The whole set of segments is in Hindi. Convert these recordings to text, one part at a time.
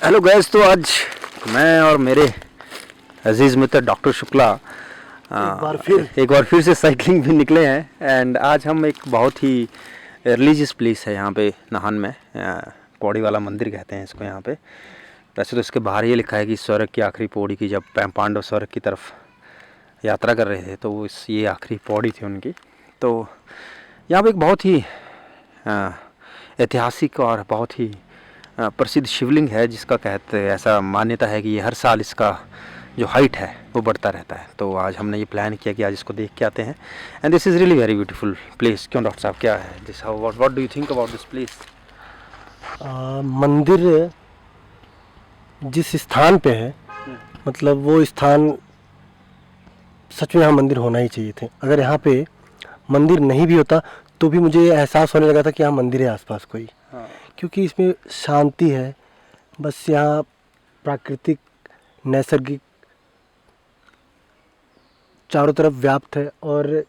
हेलो गैस, तो आज मैं और मेरे अजीज़ मित्र डॉक्टर शुक्ला एक बार फिर से साइकिलिंग भी निकले हैं। एंड आज हम एक बहुत ही रिलीजियस प्लेस है यहाँ पे नाहन में, पौड़ी वाला मंदिर कहते हैं इसको यहाँ पे। वैसे तो इसके बाहर ये लिखा है कि स्वर्ग की आखिरी पौड़ी की, जब पांडव स्वर्ग की तरफ यात्रा कर रहे थे तो ये आखिरी पौड़ी थी उनकी। तो यहाँ पे एक बहुत ही ऐतिहासिक और बहुत ही प्रसिद्ध शिवलिंग है, जिसका कहते हैं, ऐसा मान्यता है कि ये हर साल इसका जो हाइट है वो बढ़ता रहता है। तो आज हमने ये प्लान किया कि आज इसको देख के आते हैं। And this is really very beautiful place. क्यों डॉक्टर साहब, क्या है this, what do you think about this place? मंदिर जिस स्थान पे है, मतलब वो स्थान सच में यहाँ मंदिर होना ही चाहिए थे। अगर यहाँ पे मंदिर नहीं भी होता तो भी मुझे एहसास होने लगा था कि यहाँ मंदिर है आसपास कोई। हाँ। क्योंकि इसमें शांति है, बस यहाँ प्राकृतिक नैसर्गिक चारों तरफ व्याप्त है। और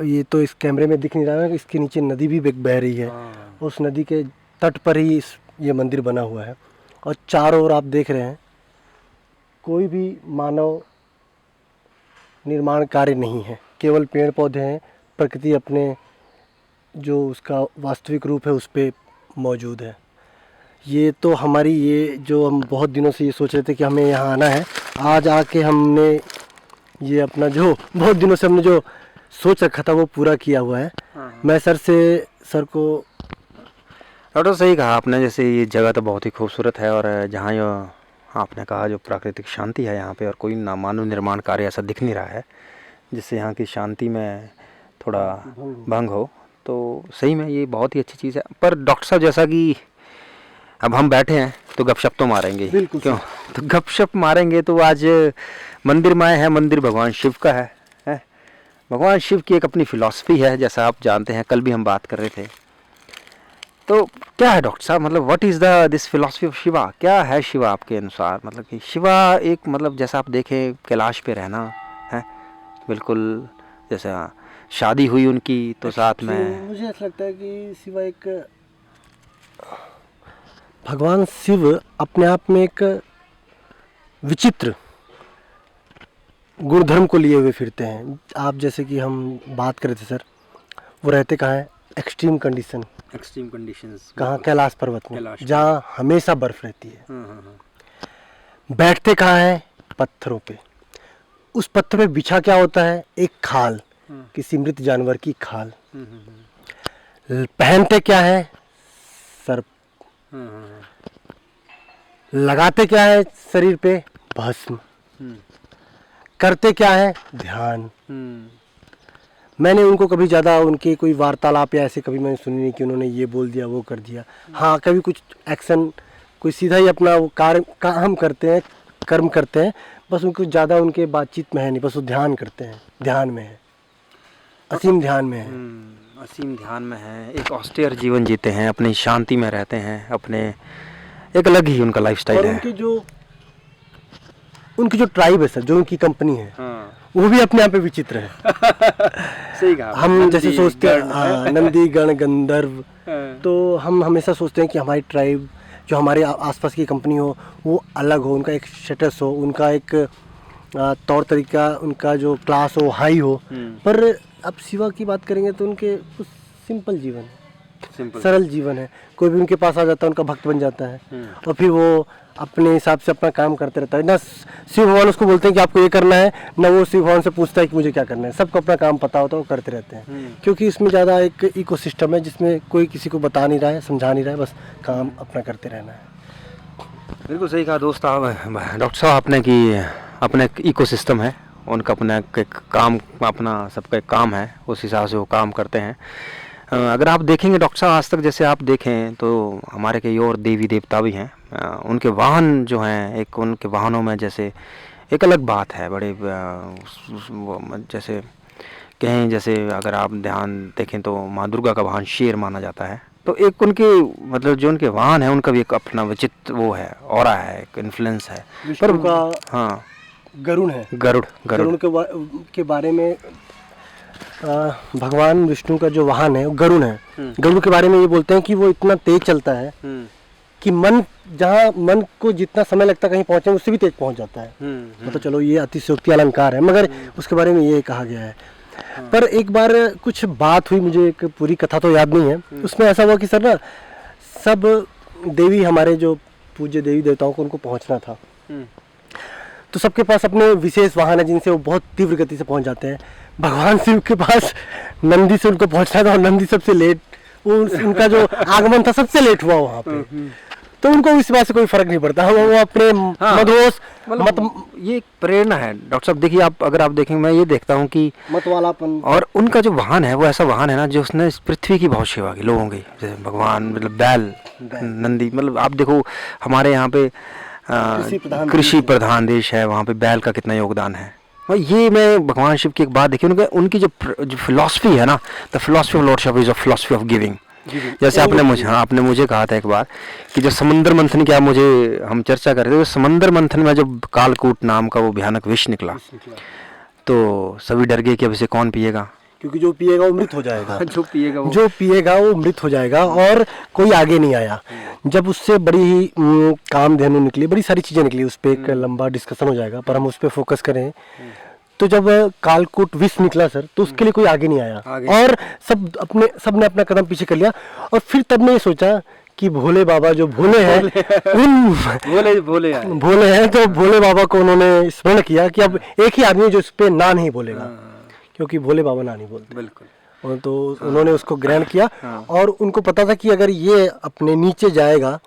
ये तो इस कैमरे में दिख नहीं रहा है, इसके नीचे नदी भी बह रही है। उस नदी के तट पर ही ये मंदिर बना हुआ है। और चारों ओर आप देख रहे हैं, कोई भी मानव निर्माण कार्य नहीं है, केवल पेड़ पौधे हैं। प्रकृति अपने जो उसका वास्तविक रूप है उस पे मौजूद है। ये तो हमारी, ये जो हम बहुत दिनों से ये सोच रहे थे कि हमें यहाँ आना है, आज आके हमने ये अपना जो बहुत दिनों से हमने जो सोच रखा था वो पूरा किया हुआ है। मैं सर को डॉक्टर, सही कहा आपने। जैसे ये जगह तो बहुत ही खूबसूरत है, और जहाँ ये आपने कहा जो प्राकृतिक शांति है यहाँ पे, और कोई मानव निर्माण कार्य ऐसा दिख नहीं रहा है जिससे यहाँ की शांति में थोड़ा भंग हो। तो सही में ये बहुत ही अच्छी चीज़ है। पर डॉक्टर साहब, जैसा कि अब हम बैठे हैं तो गपशप तो मारेंगे, क्यों? तो गपशप मारेंगे तो आज मंदिर में आए हैं। मंदिर भगवान शिव का है। भगवान शिव की एक अपनी फिलॉसफी है, जैसा आप जानते हैं, कल भी हम बात कर रहे थे। तो क्या है डॉक्टर साहब, मतलब what is this philosophy of Shiva? क्या है शिवा आपके अनुसार? मतलब कि शिवा एक, मतलब जैसा आप देखें कैलाश पे रहना है, बिल्कुल जैसे शादी हुई उनकी तो साथ में, मुझे ऐसा लगता है कि शिवा एक, भगवान शिव अपने आप में एक विचित्र गुणधर्म को लिए हुए फिरते हैं। आप जैसे कि हम बात कर रहे थे सर, वो रहते कहाँ हैं? एक्सट्रीम कंडीशंस कहाँ? कैलाश पर्वत में, जहाँ हमेशा बर्फ रहती है। बैठते कहाँ हैं? पत्थरों पे। उस पत्थर पे बिछा क्या होता है? एक खाल, किसी मृत जानवर की खाल। पहनते क्या है? सर्प। लगाते क्या है शरीर पे? भस्म। करते क्या है? ध्यान। मैंने उनको कभी ज़्यादा उनके कोई वार्तालाप या ऐसे कभी मैंने सुनी नहीं कि उन्होंने ये बोल दिया वो कर दिया। हाँ, कभी कुछ एक्शन, कोई सीधा ही अपना वो काम करते हैं, कर्म करते हैं, बस उनको ज़्यादा उनके बातचीत में है नहीं, बस वो ध्यान करते हैं, ध्यान में है, असीम ध्यान में है। असीम ध्यान में है। एक ऑस्टेयर जीवन जीते हैं, अपनी शांति में रहते हैं, अपने एक अलग ही उनका लाइफस्टाइल है। उनकी जो ट्राइब है सर, जो उनकी कंपनी है, वो भी अपने आप पे विचित्र है। सही कहा। हम जैसे सोचते हैं नंदी गण गंधर्व, तो हम हमेशा सोचते हैं कि हमारी ट्राइब जो हमारे आसपास की कंपनी हो वो अलग हो, उनका एक स्टेटस हो, उनका एक तौर तरीका, उनका जो क्लास हो हाई हो। पर अब शिवा की बात करेंगे तो उनके सिंपल जीवन है, सरल जीवन है। कोई भी उनके पास आ जाता है, उनका भक्त बन जाता है, और फिर वो अपने हिसाब से अपना काम करते रहता है। ना शिव भगवान उसको बोलते हैं कि आपको ये करना है, ना वो शिव भगवान से पूछता है कि मुझे क्या करना है। सबको अपना काम पता होता है, वो करते रहते हैं। क्योंकि इसमें ज़्यादा एक इकोसिस्टम है जिसमें कोई किसी को बता नहीं रहा है, समझा नहीं रहा है, बस काम अपना करते रहना है। बिल्कुल सही कहा दोस्त डॉक्टर साहब आपने कि अपना एक इकोसिस्टम है, उनका अपना एक काम, अपना सबका एक काम है, उस हिसाब से वो काम करते हैं। अगर आप देखेंगे डॉक्टर साहब, आज तक जैसे आप देखें तो हमारे कई और देवी देवता भी हैं, उनके वाहन जो हैं, एक उनके वाहनों में जैसे एक अलग बात है, बड़े जैसे कहें, जैसे अगर आप ध्यान देखें तो माँ दुर्गा का वाहन शेर माना जाता है। तो एक उनके, मतलब जो उनके वाहन है, उनका भी एक अपना विचित्र वो है, ऑरा है, एक इन्फ्लुएंस है। पर उनका हाँ, गरुड़ है। गरुड़ के बारे में भगवान विष्णु का जो वाहन है वो गरुड़ है। गरुड़ के बारे में ये बोलते हैं कि वो इतना तेज चलता है कि मन जहाँ मन को जितना समय लगता है कहीं पहुँचने उससे भी तेज पहुँच जाता है। मतलब चलो ये अतिशयोक्ति अलंकार है, मगर उसके बारे में ये कहा गया है। पर एक बार कुछ बात हुई, मुझे एक पूरी कथा तो याद नहीं है, उसमें ऐसा हुआ कि सर ना सब देवी हमारे जो पूज्य देवी देवताओं को उनको पहुंचना था, तो सबके पास अपने विशेष वाहन है जिनसे वो बहुत तीव्र गति से पहुंच जाते हैं। भगवान शिव के पास नंदी से उनको पहुंचना था और नंदी सबसे लेट, उनका जो आगमन था सबसे लेट हुआ वहाँ पे। तो उनको इस बात से कोई फर्क नहीं पड़ता, वो अपने मदहोश मत ये एक प्रेरणा है डॉक्टर साहब। देखिए आप, अगर आप देखेंगे, मैं ये देखता हूँ कि मतवालापन, और उनका जो वाहन है वो ऐसा वाहन है ना जो उसने इस पृथ्वी की बहुत सेवा की लोगों की, जैसे भगवान मतलब बैल नंदी। मतलब आप देखो हमारे यहाँ पे कृषि प्रधान देश है, वहाँ पे बैल का कितना योगदान है। और ये मैं भगवान शिव की एक बात देखी, उनकी जो फिलॉसफी है ना, the philosophy of lordship is a philosophy of giving. जैसे आपने मुझे कहा था एक बार कि जो समुद्र मंथन की हम चर्चा कर रहे थे, समुद्र मंथन में जो कालकूट नाम का वो भयानक विष निकला, तो सभी डर गए कि अब इसे कौन पिएगा, क्योंकि जो पिएगा वो मृत हो जाएगा। जो पिएगा वो मृत हो जाएगा। और कोई आगे नहीं आया। जब उससे बड़ी ही कामधेनु निकली, बड़ी सारी चीजें निकली, उस पर एक लंबा डिस्कशन हो जाएगा, पर हम उस पर फोकस करें। तो जब कालकूट विष निकला सर, तो उसके लिए कोई आगे नहीं आया और सबने अपना कदम पीछे कर लिया। और फिर तब ने ये सोचा कि भोले बाबा जो भोले हैं भोले हैं, तो भोले बाबा को उन्होंने स्मरण किया कि अब एक ही आदमी जो इस पे ना नहीं बोलेगा, क्योंकि भोले बाबा ना नहीं बोलते। बिल्कुल। और तो उन्होंने उसको ग्रहण किया। और उनको पता था कि अगर ये अपने नीचे जाएगा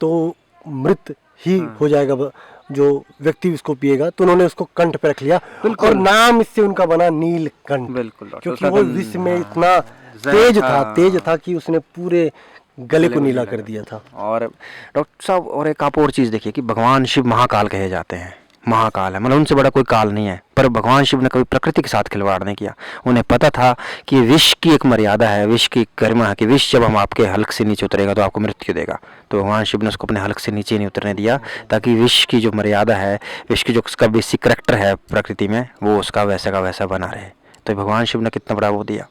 तो मृत ही हो जाएगा जो व्यक्ति इसको पिएगा, तो उन्होंने उसको कंठ पे रख लिया और नाम इससे उनका बना नीलकंठ। बिल्कुल, क्योंकि वो विश्व में इतना तेज था कि उसने पूरे गले को नीला कर दिया था। और डॉक्टर साहब, और एक आप और चीज देखिए कि भगवान शिव महाकाल कहे जाते हैं। महाकाल है, मतलब उनसे बड़ा कोई काल नहीं है। पर भगवान शिव ने कभी प्रकृति के साथ खिलवाड़ नहीं किया। उन्हें पता था कि विष की एक मर्यादा है, विष की गरिमा है, कि विष जब हम आपके हल्क से नीचे उतरेगा तो आपको मृत्यु देगा। तो भगवान शिव ने उसको अपने हल्क से नीचे नहीं उतरने दिया, ताकि विष की जो मर्यादा है, विष की जो उसका बेसिक करैक्टर है प्रकृति में, वो उसका वैसा का वैसा बना रहे। तो भगवान शिव ने कितना बड़ा वो दिया।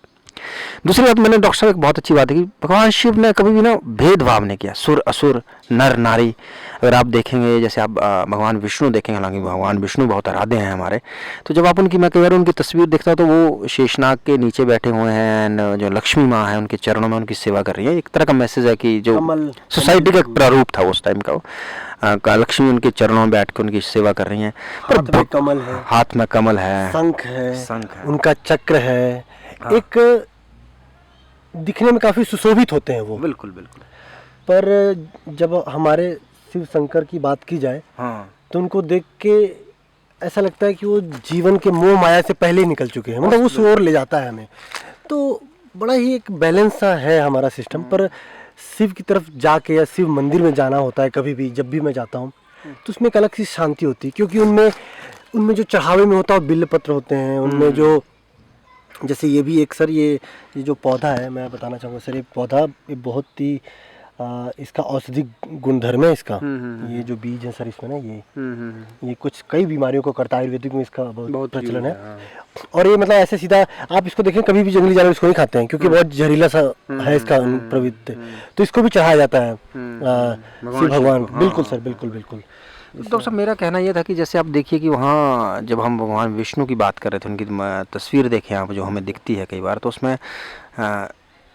दूसरी बात, मैंने डॉक्टर साहब एक बहुत अच्छी बात है कि भगवान शिव ने कभी भी ना भेदभाव नहीं किया, सुर असुर, नर नारी। अगर आप देखेंगे, जैसे आप भगवान विष्णु देखेंगे, हालांकि भगवान विष्णु बहुत आराध्य हैं हमारे, तो जब आप उनकी, मैं कई बार उनकी तस्वीर देखता हूँ तो वो शेषनाग के नीचे बैठे हुए हैं, जो लक्ष्मी माँ है उनके चरणों में उनकी सेवा कर रही है। एक तरह का मैसेज है कि जो सोसाइटी का प्रारूप था उस टाइम का, लक्ष्मी उनके चरणों में बैठ के उनकी सेवा कर रही हैं। हाथ में कमल है, हाथ में कमल है, शंख है, उनका चक्र है। एक दिखने में काफी सुशोभित होते हैं वो। बिल्कुल। पर जब हमारे शिव शंकर की बात की जाए, तो उनको देख के ऐसा लगता है कि वो जीवन के मोह माया से पहले ही निकल चुके हैं, मतलब उस ओर ले जाता है हमें। तो बड़ा ही एक बैलेंस सा है हमारा सिस्टम। पर शिव की तरफ जाके या शिव मंदिर में जाना होता है, कभी भी जब भी मैं जाता हूँ, तो उसमें एक अलग सी शांति होती है, क्योंकि उनमें जो चढ़ावे में होता है बिल्व पत्र होते हैं, उनमें जो, जैसे ये भी एक सर ये जो पौधा है, मैं बताना चाहूँगा सर, ये पौधा ये बहुत ही इसका औषधि गुणधर्म है इसका। ये जो बीज है सर इसमें ना, ये कुछ कई बीमारियों को करता है, आयुर्वेदिक में इसका बहुत प्रचलन है। और ये मतलब ऐसे सीधा आप इसको देखें, कभी भी जंगली जानवर इसको नहीं खाते हैं, क्योंकि बहुत जहरीला सा है इसका प्रवृत्ति। तो इसको भी चढ़ाया जाता है शिव भगवान। बिल्कुल सर, बिल्कुल। डॉक्टर साहब, मेरा कहना यह था कि जैसे आप देखिए कि वहाँ जब हम भगवान विष्णु की बात कर रहे थे, उनकी तस्वीर देखें आप, जो हमें दिखती है कई बार, तो उसमें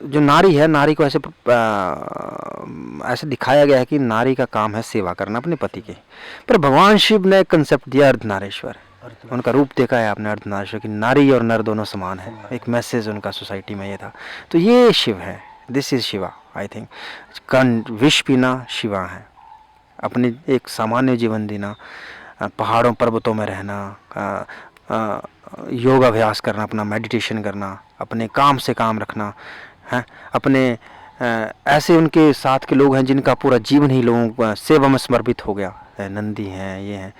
जो नारी है, नारी को ऐसे दिखाया गया है कि नारी का काम है सेवा करना अपने पति के। पर भगवान शिव ने कंसेप्ट दिया अर्धनारीश्वर, उनका रूप देखा है आपने अर्धनारीश्वर की, नारी और नर दोनों समान है। एक मैसेज उनका सोसाइटी में ये था। तो ये शिव है, this is Shiva. I think विष पीना शिवा है, अपने एक सामान्य जीवन जीना, पहाड़ों पर्वतों में रहना, योग अभ्यास करना, अपना मेडिटेशन करना, अपने काम से काम रखना है, अपने ऐसे उनके साथ के लोग हैं जिनका पूरा जीवन ही लोगों सेवा में समर्पित हो गया है, नंदी हैं, ये हैं।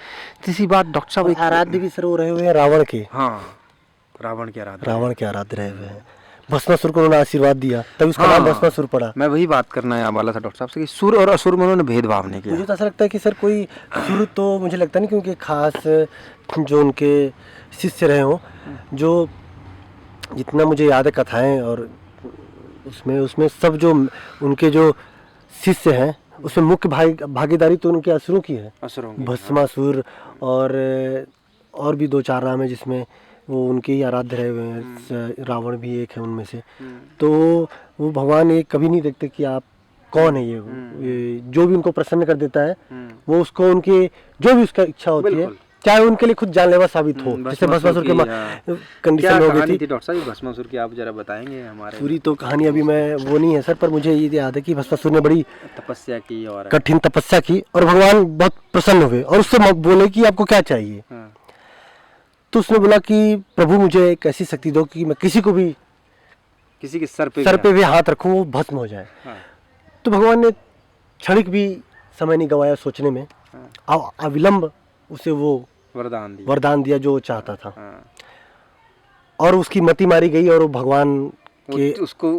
तीसरी बात डॉक्टर साहब, आराध्य भी सर वो रहे हुए हैं रावण के। रावण के आराध्य रहे हुए हैं। भस्मासुर को उन्होंने आशीर्वाद दिया, तभी उसका नाम भस्मासुर पड़ा। मैं वही बात करना वाला था डॉक्टर साहब से कि सुर और असुर में उन्होंने भेदभाव नहीं किया। मुझे तो ऐसा लगता है कि सर कोई सुर तो मुझे लगता नहीं, क्योंकि खास जो उनके शिष्य रहे हों, जो जितना मुझे याद है कथाएं, और उसमें सब जो उनके जो शिष्य हैं उसमें मुख्य भागीदारी तो उनके असुरों की है, असुरों की, भस्मासुर और भी 2-4 नाम है जिसमें वो उनके ही आराध्य रहे हुए हैं, रावण भी एक है उनमें से। तो वो भगवान ये कभी नहीं देखते कि आप कौन है, ये जो भी उनको प्रसन्न कर देता है वो उसको उनके जो भी उसका इच्छा होती है, चाहे उनके लिए खुद जानलेवा साबित हो। जैसे भस्मासुर के कंडीशन में हो गई थी। डॉक्टर साहब भस्मासुर की आप जरा बताएंगे हमारे? पूरी तो कहानी अभी मैं वो नहीं है सर, पर मुझे ये याद है कि भस्मासुर ने बड़ी तपस्या की और कठिन तपस्या की और भगवान बहुत प्रसन्न हुए और उससे बोले कि आपको क्या चाहिए। तो उसने बोला कि प्रभु मुझे एक ऐसी शक्ति दो कि मैं किसी के सर पे भी हाथ रखूं वो भस्म हो जाए। तो भगवान ने क्षणिक भी समय नहीं गवाया सोचने में, अविलंब उसे वो वरदान दिया जो वो चाहता था। और उसकी मति मारी गई और वो भगवान के उसको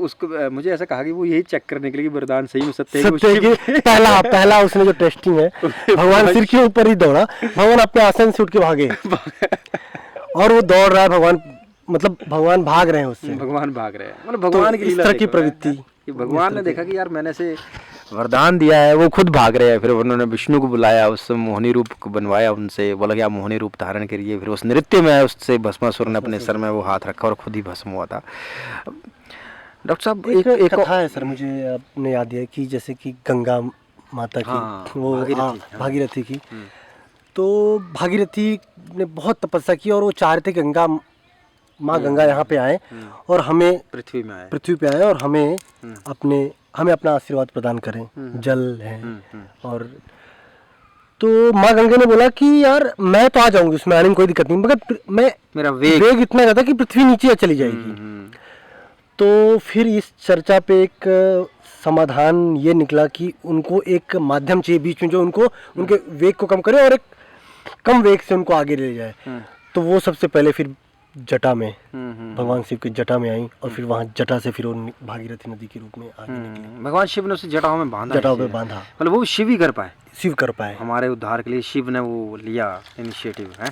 मुझे ऐसा कहा कि वो यही चेक करने के लिए कि वरदान सही में सत्य है। पहला उसने जो टेस्टिंग है, भगवान सिर के ऊपर ही दौड़ा, भगवान अपने आसन से उठ के भागे और वो दौड़ रहा है, भगवान भाग रहे हैं उससे, मतलब भगवान की लीला की प्रवृत्ति। भगवान ने देखा कि यार मैंने से वरदान दिया है, वो खुद भाग रहे हैं। फिर उन्होंने विष्णु को बुलाया, उससे मोहिनी रूप को बनवाया उनसे, बोला कि आप मोहिनी रूप धारण करिए। फिर उस नृत्य में उससे भस्मासुर ने अपने सर में वो हाथ रखा और खुद ही भस्म हुआ था। डॉक्टर साहब एक कथा है सर, मुझे आपने याद दिया कि जैसे कि गंगा माता की वो भागीरथी की, तो भागीरथी ने बहुत तपस्या की और वो चाह रहे थे गंगा माँ गंगा यहाँ पे आए और हमें पृथ्वी पे आए और हमें अपना आशीर्वाद प्रदान करें, जल है। और तो माँ गंगा ने बोला कि यार मैं तो आ जाऊंगी, उसमें आने में कोई दिक्कत नहीं, मगर मेरा वेग इतना ज्यादा कि पृथ्वी नीचे चली जाएगी। तो फिर इस चर्चा पे एक समाधान ये निकला कि उनको एक माध्यम चाहिए बीच में जो उनके वेग को कम करे और एक कम वेग से उनको आगे ले जाए। तो वो सबसे पहले फिर जटा में भगवान शिव की जटा में आई और फिर वहाँ जटा से फिर भागीरथी नदी के रूप में आगे निकली। भगवान शिव ने उसे जटाओं में बांधा, मतलब वो शिव ही कर पाए हमारे उद्धार के लिए। शिव ने वो लिया इनिशिएटिव है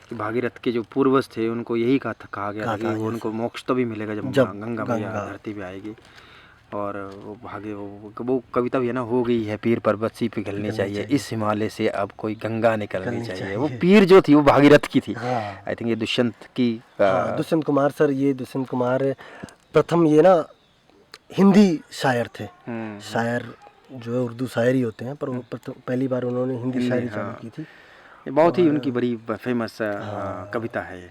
कि भागीरथ के जो पूर्वज थे उनको यही कहा गया था कि उनको मोक्ष तो भी मिलेगा जब गंगा मैया धरती पे आएगी। और वो कविता भी है ना, हो गई है पीर पर्वत सी पिघलनी चाहिए, इस हिमालय से अब कोई गंगा निकलनी चाहिए। वो पीर जो थी वो भागीरथ की थी। आई थिंक ये दुष्यंत दुष्यंत कुमार सर, ये दुष्यंत कुमार प्रथम ये ना हिंदी शायर थे। शायर जो है उर्दू शायर ही होते हैं, पर वो पहली बार उन्होंने हिंदी शायरी चालू की थी। बहुत ही उनकी बड़ी फेमस कविता है ये।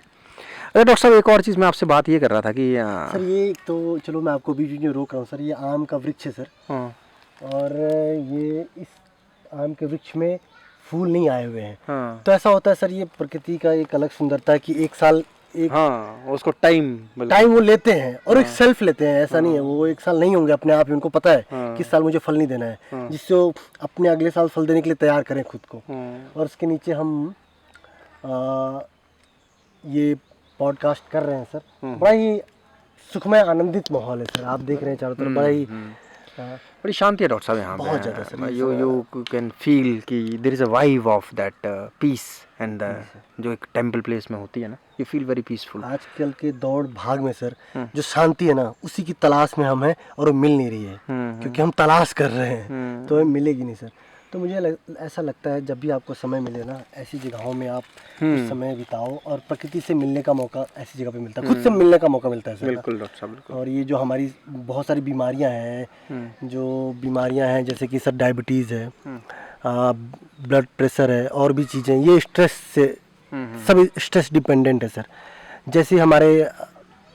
अरे डॉक्टर साहब एक और चीज़ मैं आपसे बात ये कर रहा था कि सर ये तो चलो मैं आपको बीच में रोक रहा हूँ सर, ये आम का वृक्ष है सर। और ये इस आम के वृक्ष में फूल नहीं आए हुए हैं। तो ऐसा होता है सर, ये प्रकृति का एक अलग सुंदरता है कि एक साल उसको टाइम वो लेते हैं और एक सेल्फ लेते हैं। ऐसा नहीं है वो एक साल नहीं होंगे अपने आप ही, उनको पता है कि इस साल मुझे फल नहीं देना है, जिससे वो अपने अगले साल फल देने के लिए तैयार करें खुद को। और उसके नीचे हम ये पॉडकास्ट कर रहे हैं सर, बड़ा ही सुखमय आनंदित माहौल है सर। आप देख रहे हैं चारों तरफ बड़ी शांति है डॉक्टर साहब यहाँ बहुत ज़्यादा सर। यू कैन फील कि there is a vibe of that peace and जो एक टेंपल प्लेस में होती है ना, यू फील वेरी पीसफुल। आजकल के दौड़ भाग में सर जो शांति है ना, उसी की तलाश में हम हैं और वो मिल नहीं रही है क्योंकि हम तलाश कर रहे हैं, तो हमें मिलेगी नहीं सर। तो मुझे ऐसा लगता है जब भी आपको समय मिले ना, ऐसी जगहों में आप समय बिताओ और प्रकृति से मिलने का मौका ऐसी जगह पे मिलता है, खुद से मिलने का मौका मिलता है सर। बिल्कुल डॉक्टर साहब, बिल्कुल। और ये जो हमारी बहुत सारी बीमारियां हैं, जैसे कि सर डायबिटीज़ है, ब्लड प्रेशर है और भी चीज़ें, ये स्ट्रेस से सब स्ट्रेस डिपेंडेंट है सर। जैसे हमारे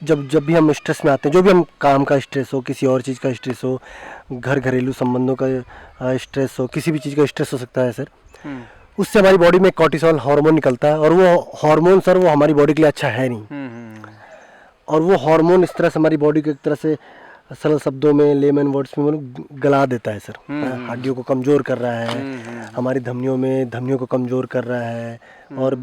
जब भी हम स्ट्रेस में आते हैं, जो भी हम काम का स्ट्रेस हो, किसी और चीज़ का स्ट्रेस हो, घरेलू संबंधों का स्ट्रेस हो, किसी भी चीज़ का स्ट्रेस हो सकता है सर, उससे हमारी बॉडी में कॉर्टिसोल हार्मोन निकलता है और वो हार्मोन सर वो हमारी बॉडी के लिए अच्छा है नहीं। और वो हार्मोन इस तरह से हमारी बॉडी को एक तरह से सरल शब्दों में, लेमन वर्ड्स में गला देता है सर। हड्डियों को कमज़ोर कर रहा है, हमारी धमनियों को कमज़ोर कर रहा है और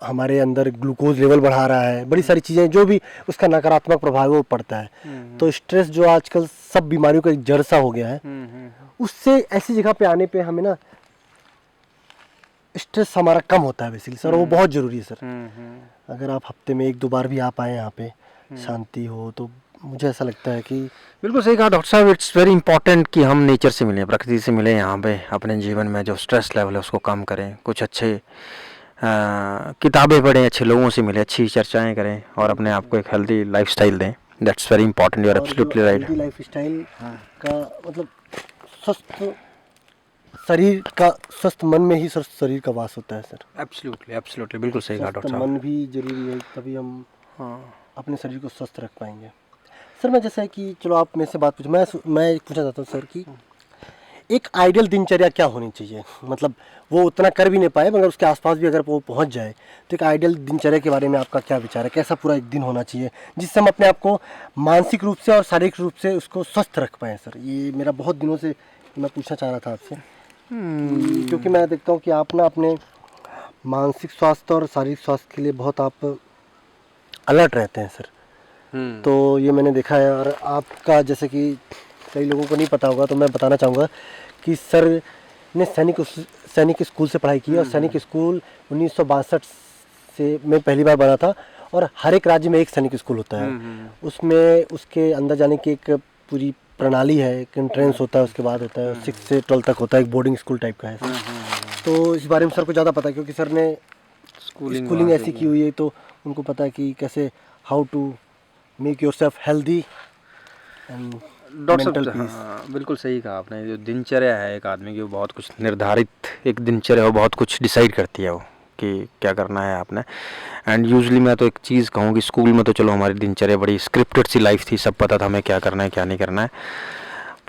हमारे अंदर ग्लूकोज लेवल बढ़ा रहा है। बड़ी सारी चीज़ें जो भी उसका नकारात्मक प्रभाव वो पड़ता है। तो स्ट्रेस जो आजकल सब बीमारियों का एक जड़ सा हो गया है, उससे ऐसी जगह पे आने पे हमें ना स्ट्रेस हमारा कम होता है बेसिकली सर। वो बहुत ज़रूरी है सर। अगर आप हफ्ते में 1-2 बार भी आ पाए यहाँ पे, शांति हो, तो मुझे ऐसा लगता है कि बिल्कुल सही कहा डॉक्टर साहब। इट्स वेरी इंपॉर्टेंट कि हम नेचर से मिलें, प्रकृति से मिलें, यहाँ पे अपने जीवन में जो स्ट्रेस लेवल है उसको कम करें, कुछ अच्छे किताबें पढ़ें, अच्छे लोगों से मिलें, अच्छी चर्चाएं करें और अपने आप को एक हेल्दी लाइफस्टाइल दें। That's very important, you are absolutely right. Healthy lifestyle का मतलब स्वस्थ शरीर का, स्वस्थ मन में ही स्वस्थ शरीर का वास होता है सर। एब्सोल्युटली एब्सोल्युटली, बिल्कुल सही कहा स्वस्थ डॉक्टर साहब। मन भी जरूरी है, तभी हम हाँ अपने शरीर को स्वस्थ रख पाएंगे। सर मैं जैसा है कि चलो आप मेरे से बात पूछो, मैं पूछना चाहता हूँ सर कि एक आइडियल दिनचर्या क्या होनी चाहिए, मतलब वो उतना कर भी नहीं पाए मगर उसके आसपास भी अगर वो पहुँच जाए तो एक आइडियल दिनचर्या के बारे में आपका क्या विचार है, कैसा पूरा एक दिन होना चाहिए जिससे हम अपने आप को मानसिक रूप से और शारीरिक रूप से उसको स्वस्थ रख पाएँ सर। ये मेरा बहुत दिनों से मैं पूछना चाह रहा था आपसे, क्योंकि मैं देखता हूँ कि आप ना अपने मानसिक स्वास्थ्य और शारीरिक स्वास्थ्य के लिए बहुत आप अलर्ट रहते हैं सर। तो ये मैंने देखा है, और आपका जैसे कि कई लोगों को नहीं पता होगा तो मैं बताना चाहूँगा कि सर ने सैनिक स्कूल से पढ़ाई की और सैनिक स्कूल 1962 से में पहली बार बना था, और हर एक राज्य में एक सैनिक स्कूल होता है। उसमें उसके अंदर जाने की एक पूरी प्रणाली है, एक एंट्रेंस होता है, उसके बाद होता है 6 से 12 तक होता है, एक बोर्डिंग स्कूल टाइप का है। तो इस बारे में सर को ज़्यादा पता है क्योंकि सर ने स्कूलिंग ऐसी की हुई है, तो उनको पता है कि कैसे how to make yourself healthy and doctor साहब, हाँ बिल्कुल सही कहा आपने। जो दिनचर्या है एक आदमी की, वो बहुत कुछ निर्धारित एक दिनचर्या वो बहुत कुछ डिसाइड करती है वो कि क्या करना है आपने। एंड यूजुअली मैं तो एक चीज़ कहूँ कि स्कूल में तो चलो हमारी दिनचर्या बड़ी स्क्रिप्टेड सी लाइफ थी, सब पता था हमें क्या करना है क्या नहीं करना है।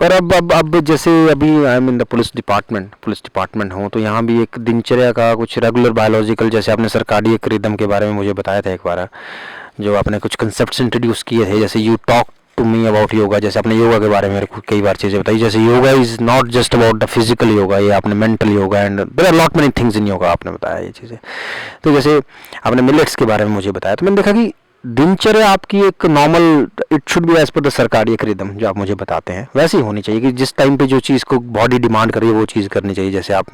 पर अब जैसे अभी I am in the police department हूँ, तो यहाँ भी एक दिनचर्या का कुछ रेगुलर बायोलॉजिकल, जैसे आपने सर्काडियक रिदम के बारे में मुझे बताया था एक बार, जो आपने कुछ कंसेप्ट्स इंट्रोड्यूस किए थे, जैसे you talk to me about yoga, जैसे आपने योगा के बारे में मेरे को कई बार चीज़ें बताई, जैसे yoga is not just about the physical yoga, ये आपने mental yoga and there are lot many things in yoga आपने बताया ये चीज़ें। तो जैसे आपने मिलेट्स के बारे में मुझे बताया, तो मैंने देखा कि दिनचर्या आपकी एक normal, it should be as per the circadian rhythm जो आप मुझे बताते हैं वैसे ही होनी चाहिए, कि जिस टाइम पे जो चीज़ को बॉडी डिमांड कर रही है वो चीज़ करनी चाहिए। जैसे आप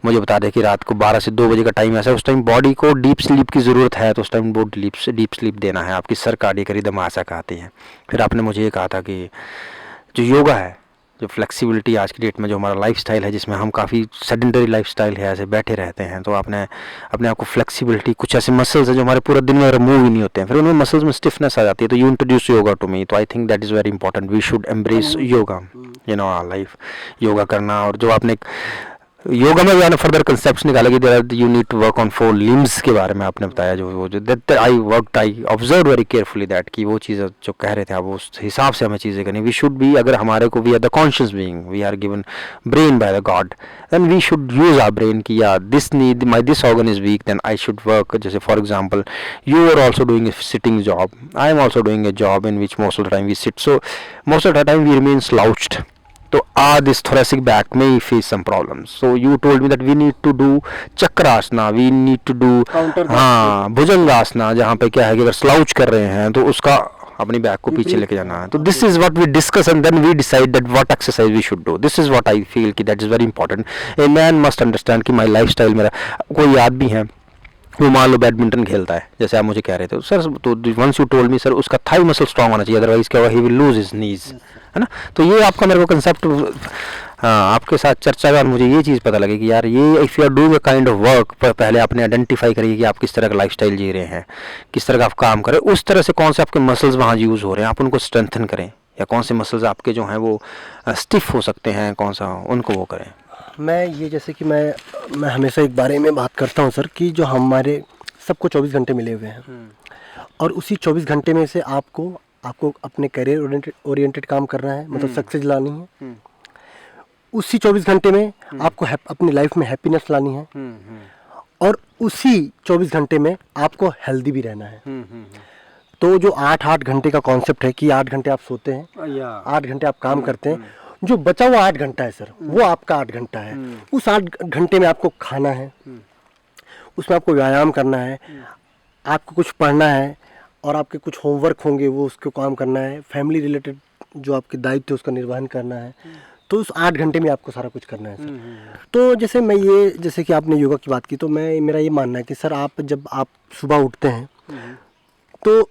मुझे बता दें कि रात को 12 से 2 बजे का टाइम ऐसा है, उस टाइम बॉडी को डीप स्लीप की ज़रूरत है, तो उस टाइम वो डीप स्लीप देना है, आपकी सर्काडियक रिदम ऐसा कहती है। फिर आपने मुझे ये कहा था कि जो योगा है, जो फ्लेक्सिबिलिटी आज की डेट में जो हमारा लाइफस्टाइल है, जिसमें हम काफ़ी सेडेंटरी लाइफस्टाइल है, ऐसे बैठे रहते हैं, तो आपने अपने आप को फ्लेक्सिबिलिटी, कुछ ऐसे मसल्स हैं जो हमारे पूरे दिन में रिमूव ही नहीं होते हैं, फिर उनमें मसल्स में स्टिफनेस आ जाती है, तो you introduce yoga to me. तो I think that is very important, we should embrace yoga in our life, yoga करना। और जो आपने योगा में भी आपने फर्दर कंसेप्ट्स निकाले कि you need to work on 4 limbs के बारे में आपने बताया, जो that I observe very carefully that, कि वो चीज़ जो कह रहे थे आप उस हिसाब से हमें चीज़ें करनी। वी शुड बी, अगर हमारे को we are the conscious being, we are given brain by the God, then we should use our brain कि या this need my this organ is weak, then I should work. जैसे for example you are also doing a sitting job, I am also doing a job in which most of the time we sit, so most of the time we remain slouched. So this thoracic back may face some problems. So you told me that we need to do chakrasana, we need to do हाँ भुजंगासना, जहाँ पे क्या है कि अगर स्लाउच कर रहे हैं तो उसका अपनी बैक को पीछे लेके जाना है। तो this is what we discuss and then we decide that what exercise we should do. This is what I feel कि that is very important. A man must understand कि माई लाइफस्टाइल, मेरा कोई आदमी है वो मान लो बैडमिंटन खेलता है, जैसे आप मुझे कह रहे थे सर, तो once you told me sir उसका थाई मसल स्ट्रांग होना चाहिए, अदरवाइज क्या होगा, he will lose his knees, है ना। तो ये आपका मेरे को कंसेप्ट, हाँ आपके साथ चर्चा के बाद मुझे ये चीज़ पता लगी कि यार ये if you are doing a kind of work, पहले आपने आइडेंटिफाई करिए कि आप किस तरह का लाइफस्टाइल जी रहे हैं, किस तरह का आप काम करें, उस तरह से कौन से आपके मसल्स वहाँ यूज़ हो रहे हैं, आप उनको स्ट्रेंथन करें, या कौन से मसल्स आपके जो हैं वो स्टिफ हो सकते हैं, कौन सा उनको वो करें। मैं ये जैसे कि मैं हमेशा एक बारे में बात करता हूँ सर कि जो हमारे सबको 24 घंटे मिले हुए हैं, और उसी 24 घंटे में से आपको अपने करियर ओरिएंटेड काम करना है, मतलब सक्सेस लानी है। उसी 24 घंटे में आपको अपनी लाइफ में हैप्पीनेस लानी है, और उसी 24 घंटे में आपको हेल्दी भी रहना है। तो जो 8-8 घंटे का कॉन्सेप्ट है कि 8 घंटे आप सोते हैं, 8 घंटे आप काम करते हैं, जो बचा हुआ 8 घंटा है सर, वो आपका 8 घंटा है। उस 8 घंटे में आपको खाना है, उसमें आपको व्यायाम करना है, आपको कुछ पढ़ना है, और आपके कुछ होमवर्क होंगे वो उसको काम करना है, फैमिली रिलेटेड जो आपके दायित्व है उसका निर्वहन करना है। तो उस 8 घंटे में आपको सारा कुछ करना है सर। तो जैसे कि आपने योगा की बात की, तो मेरा ये मानना है कि सर जब आप सुबह उठते हैं तो